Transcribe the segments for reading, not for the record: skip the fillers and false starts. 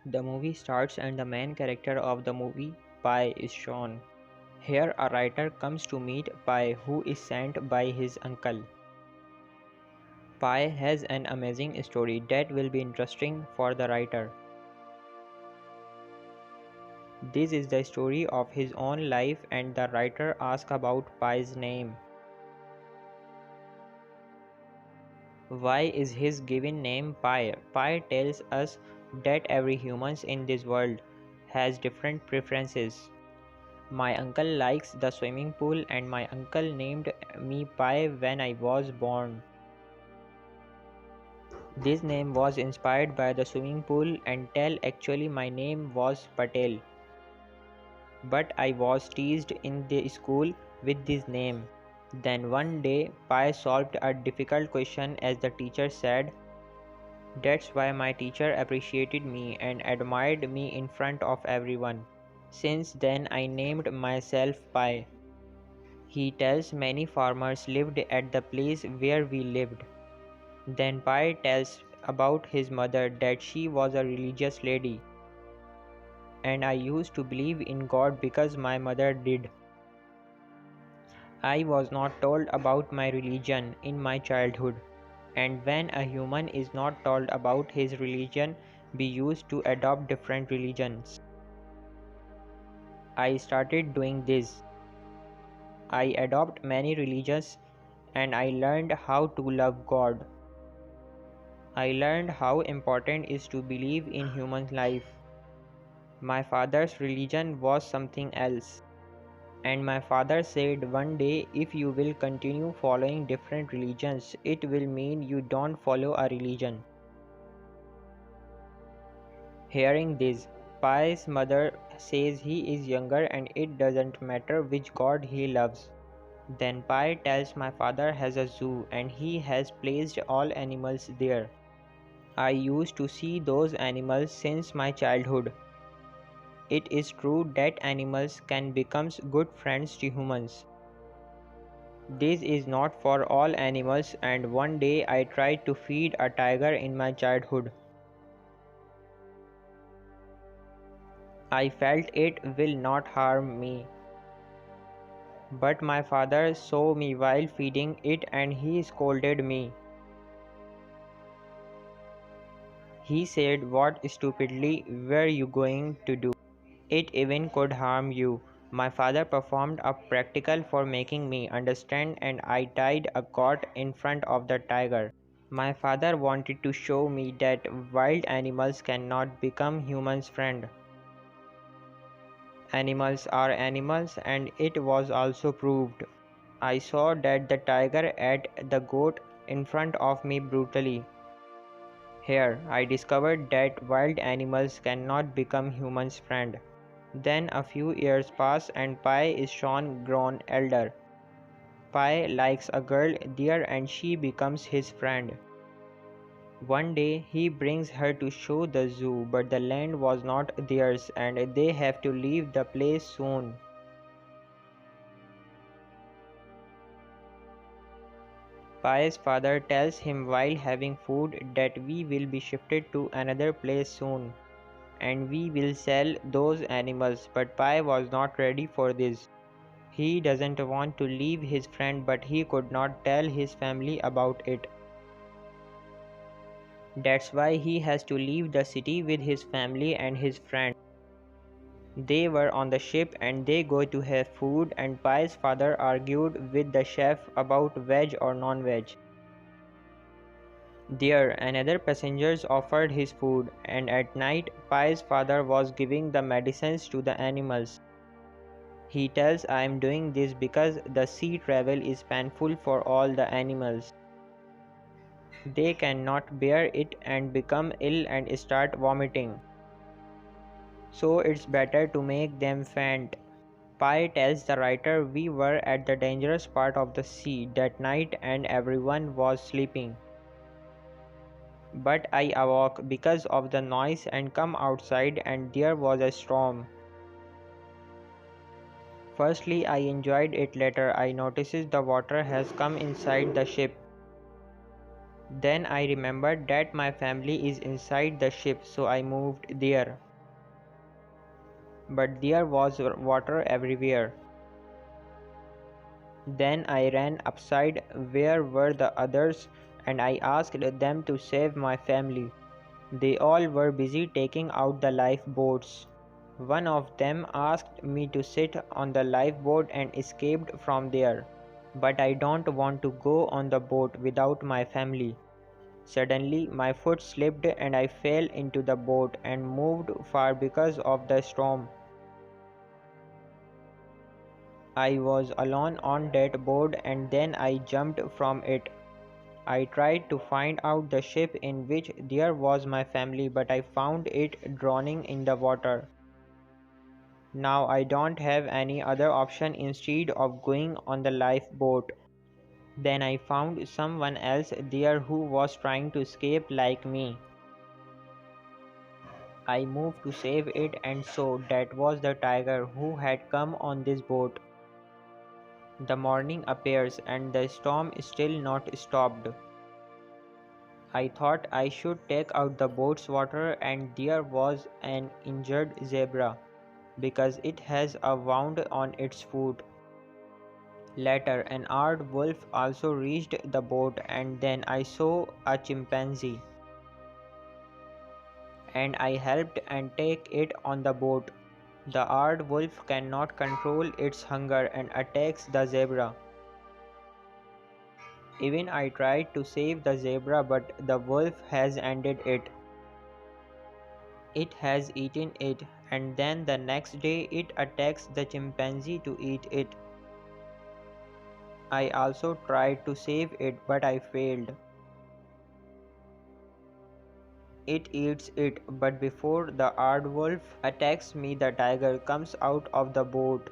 The movie starts and the main character of the movie, Pi, is shown. Here a writer comes to meet Pi, who is sent by his uncle. Pi has an amazing story that will be interesting for the writer. This is the story of his own life and the writer asks about Pi's name. Why is his given name Pi? Pi tells us that every human in this world has different preferences. My uncle likes the swimming pool and my uncle named me Pi when I was born. This name was inspired by the swimming pool and tell actually my name was Patel. But I was teased in the school with this name. Then one day Pi solved a difficult question as the teacher said. That's why my teacher appreciated me and admired me in front of everyone. Since then I named myself Pi. He tells many farmers lived at the place where we lived. Then Pi tells about his mother that she was a religious lady. And I used to believe in God because my mother did. I was not told about my religion in my childhood. And when a human is not told about his religion, we used to adopt different religions. I started doing this. I adopt many religions and I learned how to love God. I learned how important it is to believe in human life. My father's religion was something else. And my father said one day if you will continue following different religions, it will mean you don't follow a religion. Hearing this, Pi's mother says he is younger and it doesn't matter which god he loves. Then Pi tells my father has a zoo and he has placed all animals there. I used to see those animals since my childhood. It is true that animals can become good friends to humans. This is not for all animals and one day I tried to feed a tiger in my childhood. I felt it will not harm me. But my father saw me while feeding it and he scolded me. He said, "What stupidly were you going to do? It even could harm you." My father performed a practical for making me understand and I tied a cord in front of the tiger. My father wanted to show me that wild animals cannot become humans' friend. Animals are animals and it was also proved. I saw that the tiger ate the goat in front of me brutally. Here, I discovered that wild animals cannot become humans' friend. Then a few years pass and Pi is shown grown elder. Pi likes a girl there and she becomes his friend. One day he brings her to show the zoo but the land was not theirs and they have to leave the place soon. Pi's father tells him while having food that we will be shifted to another place soon and we will sell those animals, but Pi was not ready for this. He doesn't want to leave his friend but he could not tell his family about it. That's why he has to leave the city with his family and his friend. They were on the ship and they go to have food and Pi's father argued with the chef about veg or non-veg. There, another passenger offered his food, and at night, Pi's father was giving the medicines to the animals. He tells I am doing this because the sea travel is painful for all the animals. They cannot bear it and become ill and start vomiting. So it's better to make them faint. Pi tells the writer we were at the dangerous part of the sea that night and everyone was sleeping. But I awoke because of the noise and come outside and there was a storm. Firstly I enjoyed it, later I noticed the water has come inside the ship. Then I remembered that my family is inside the ship, so I moved there. But there was water everywhere. Then I ran upside where were the others and I asked them to save my family. They all were busy taking out the lifeboats. One of them asked me to sit on the lifeboat and escaped from there. But I don't want to go on the boat without my family. Suddenly, my foot slipped and I fell into the boat and moved far because of the storm. I was alone on that boat and then I jumped from it. I tried to find out the ship in which there was my family, but I found it drowning in the water. Now I don't have any other option instead of going on the lifeboat. Then I found someone else there who was trying to escape like me. I moved to save it, and so that was the tiger who had come on this boat. The morning appears and the storm is still not stopped. I thought I should take out the boat's water, and there was an injured zebra because it has a wound on its foot. Later, an armed wolf also reached the boat, and then I saw a chimpanzee, and I helped and take it on the boat. The armed wolf cannot control its hunger and attacks the zebra. Even I tried to save the zebra, but the wolf has ended it. It has eaten it, and then the next day it attacks the chimpanzee to eat it. I also tried to save it, but I failed. It eats it, but before the aardwolf attacks me, the tiger comes out of the boat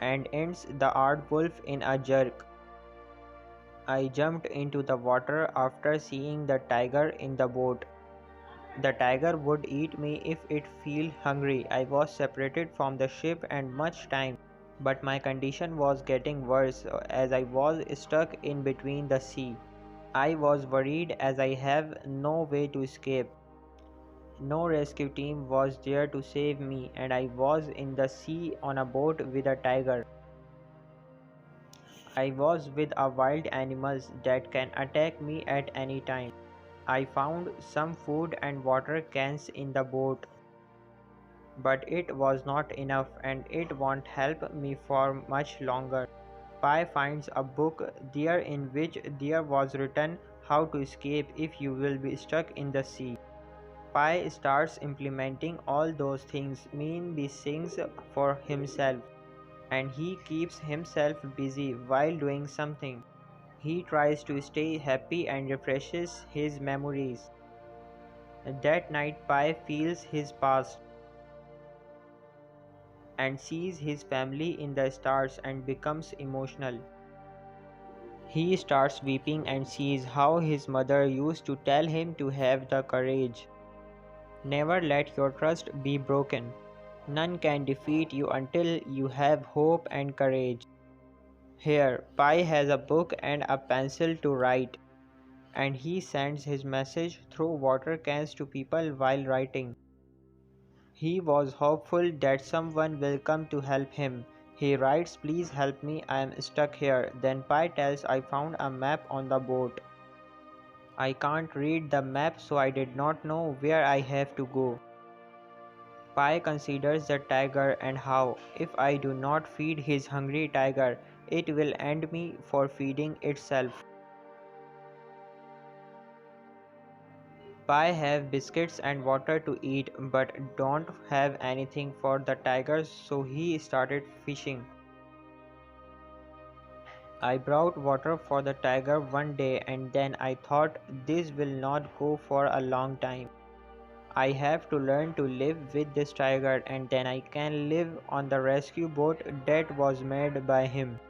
and ends the aardwolf in a jerk. I jumped into the water after seeing the tiger in the boat. The tiger would eat me if it feel hungry. I was separated from the ship and much time, but my condition was getting worse as I was stuck in between the sea. I was worried as I have no way to escape. No rescue team was there to save me, and I was in the sea on a boat with a tiger. I was with a wild animals that can attack me at any time. I found some food and water cans in the boat, but it was not enough and it won't help me for much longer. Pi finds a book there in which there was written how to escape if you will be stuck in the sea. Pi starts implementing all those things, mean these things for himself, and he keeps himself busy while doing something. He tries to stay happy and refreshes his memories. That night, Pi feels his past and sees his family in the stars and becomes emotional. He starts weeping and sees how his mother used to tell him to have the courage. Never let your trust be broken. None can defeat you until you have hope and courage. Here, Pi has a book and a pencil to write, and he sends his message through water cans to people while writing. He was hopeful that someone will come to help him. He writes, "Please help me, I am stuck here." Then Pi tells, "I found a map on the boat. I can't read the map, so I did not know where I have to go." Pi considers the tiger and how, if I do not feed his hungry tiger, it will end me for feeding itself. Pi have biscuits and water to eat but don't have anything for the tigers, so he started fishing. I brought water for the tiger one day and then I thought this will not go for a long time. I have to learn to live with this tiger and then I can live on the rescue boat that was made by him.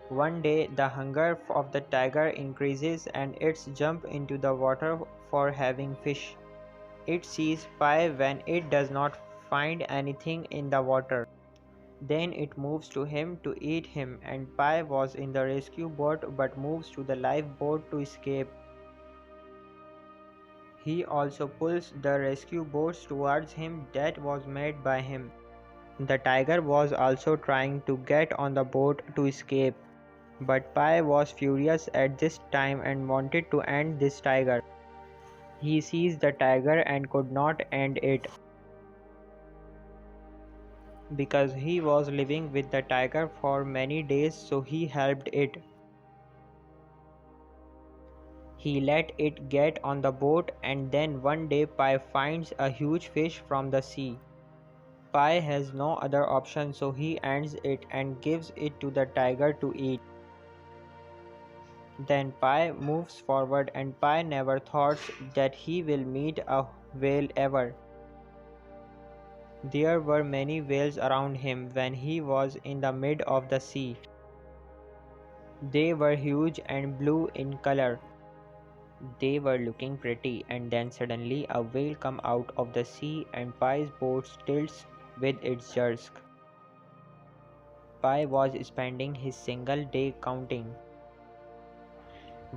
One day the hunger of the tiger increases and it's jump into the water for having fish. It sees Pi when it does not find anything in the water. Then it moves to him to eat him, and Pi was in the rescue boat but moves to the lifeboat to escape. He also pulls the rescue boats towards him that was made by him. The tiger was also trying to get on the boat to escape, but Pi was furious at this time and wanted to end this tiger. He sees the tiger and could not end it because he was living with the tiger for many days, so he helped it. He let it get on the boat, and then one day Pi finds a huge fish from the sea. Pi has no other option, so he ends it and gives it to the tiger to eat. Then Pi moves forward, and Pi never thought that he will meet a whale ever. There were many whales around him when he was in the mid of the sea. They were huge and blue in color. They were looking pretty, and then suddenly a whale comes out of the sea and Pi's boat tilts with its jerk. Pi was spending his single day counting.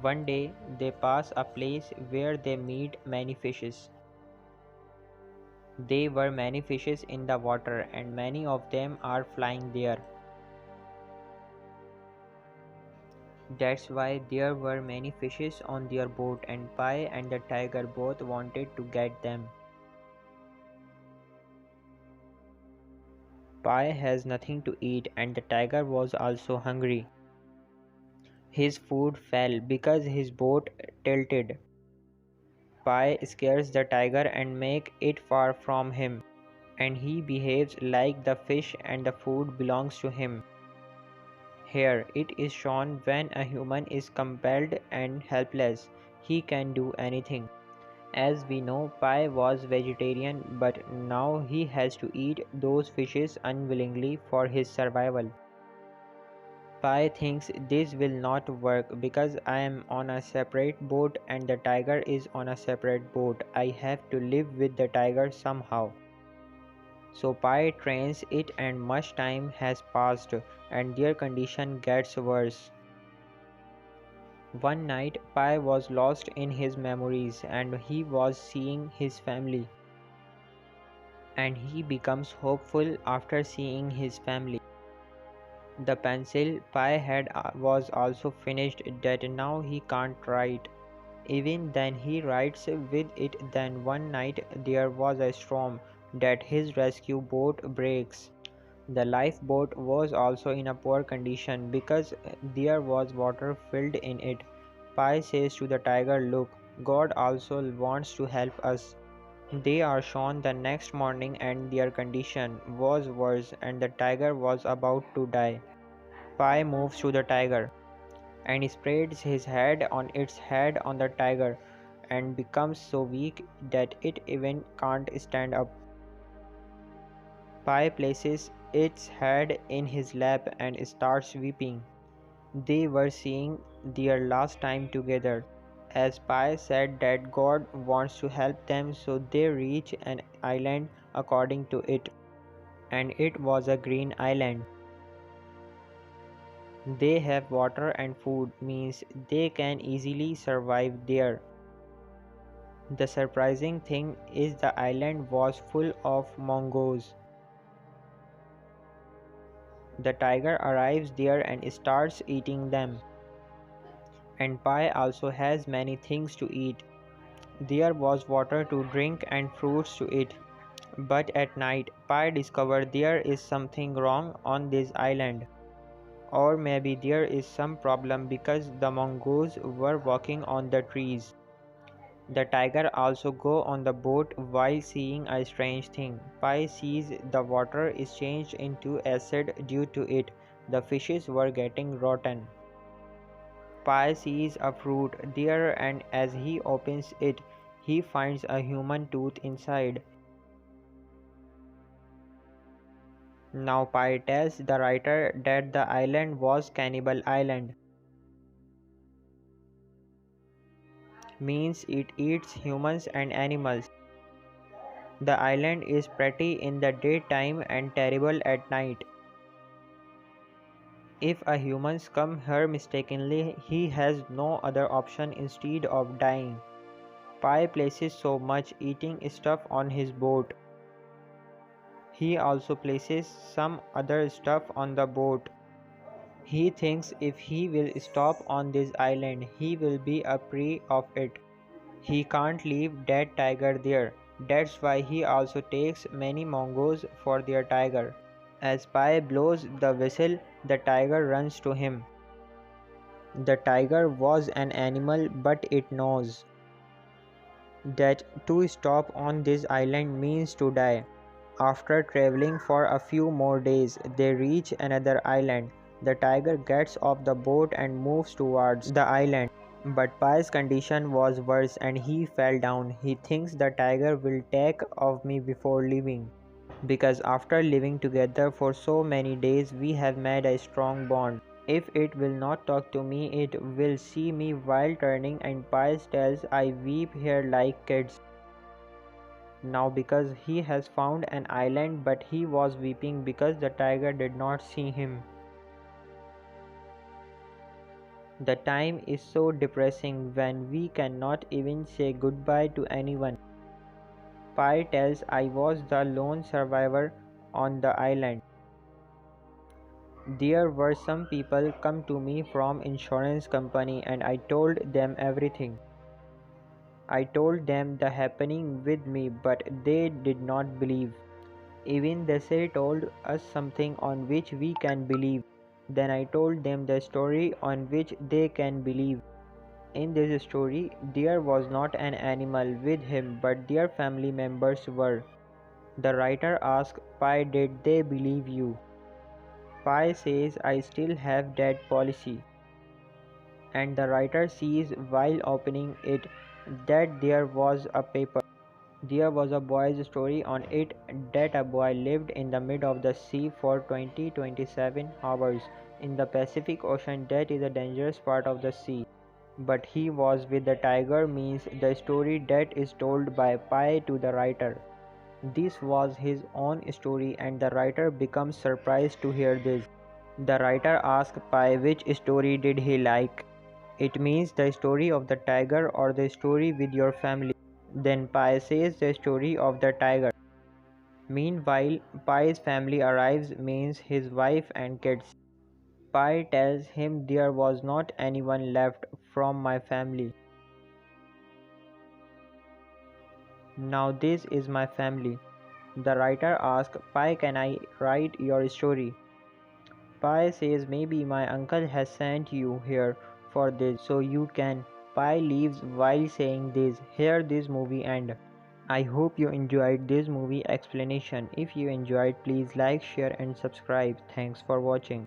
One day they pass a place where they meet many fishes. There were many fishes in the water, and many of them are flying there. That's why there were many fishes on their boat, and Pi and the tiger both wanted to get them. Pi has nothing to eat, and the tiger was also hungry. His food fell because his boat tilted. Pi scares the tiger and makes it far from him, and he behaves like the fish and the food belongs to him. Here it is shown when a human is compelled and helpless, he can do anything. As we know, Pi was vegetarian, but now he has to eat those fishes unwillingly for his survival. Pi thinks this will not work because I am on a separate boat and the tiger is on a separate boat. I have to live with the tiger somehow. So Pi trains it, and much time has passed and their condition gets worse. One night Pi was lost in his memories and he was seeing his family. And he becomes hopeful after seeing his family. The pencil Pi had was also finished that now he can't write. Even then he writes with it. Then one night there was a storm that his rescue boat breaks. The lifeboat was also in a poor condition because there was water filled in it. Pi says to the tiger, "Look, God also wants to help us." They are shown the next morning and their condition was worse and the tiger was about to die. Pi moves to the tiger and spreads his head on the tiger and becomes so weak that it even can't stand up. Pi places its head in his lap and starts weeping. They were seeing their last time together. As Pi said that God wants to help them, so they reach an island according to it, and it was a green island. They have water and food, means they can easily survive there. The surprising thing is the island was full of mongoose. The tiger arrives there and starts eating them. And Pi also has many things to eat. There was water to drink and fruits to eat. But at night, Pi discovered there is something wrong on this island. Or maybe there is some problem because the mongoose were walking on the trees. The tiger also go on the boat while seeing a strange thing. Pi sees the water is changed into acid due to it. The fishes were getting rotten. Pi sees a fruit there and as he opens it, he finds a human tooth inside. Now Pi tells the writer that the island was Cannibal Island. Means it eats humans and animals. The island is pretty in the daytime and terrible at night. If a human come here mistakenly, he has no other option instead of dying. Pi places so much eating stuff on his boat. He also places some other stuff on the boat. He thinks if he will stop on this island, he will be a prey of it. He can't leave that tiger there. That's why he also takes many mongoose for their tiger. As Pi blows the whistle, the tiger runs to him. The tiger was an animal, but it knows that to stop on this island means to die. After traveling for a few more days, they reach another island. The tiger gets off the boat and moves towards the island. But Pai's condition was worse and he fell down. He thinks the tiger will take off me before leaving. Because after living together for so many days, we have made a strong bond. If it will not talk to me, it will see me while turning, and Pies tells I weep here like kids. Now because he has found an island, but he was weeping because the tiger did not see him. The time is so depressing when we cannot even say goodbye to anyone. Pi tells I was the lone survivor on the island. There were some people come to me from insurance company and I told them everything. I told them the happening with me, but they did not believe. Even they told us something on which we can believe. Then I told them the story on which they can believe. In this story, there was not an animal with him, but their family members were. The writer asked Pi, did they believe you? Pi says I still have that policy. And the writer sees while opening it that there was a paper. There was a boy's story on it that a boy lived in the mid of the sea for 27 hours in the Pacific Ocean. That is a dangerous part of the sea. But he was with the tiger means the story that is told by Pi to the writer. This was his own story and the writer becomes surprised to hear this. The writer asks Pi which story did he like. It means the story of the tiger or the story with your family. Then Pi says the story of the tiger. Meanwhile, Pi's family arrives means his wife and kids. Pi tells him there was not anyone left from my family. Now this is my family. The writer asks Pi, can I write your story? Pi says maybe my uncle has sent you here for this so you can. Pi leaves while saying this. Here this movie ends. I hope you enjoyed this movie explanation. If you enjoyed, please like, share and subscribe. Thanks for watching.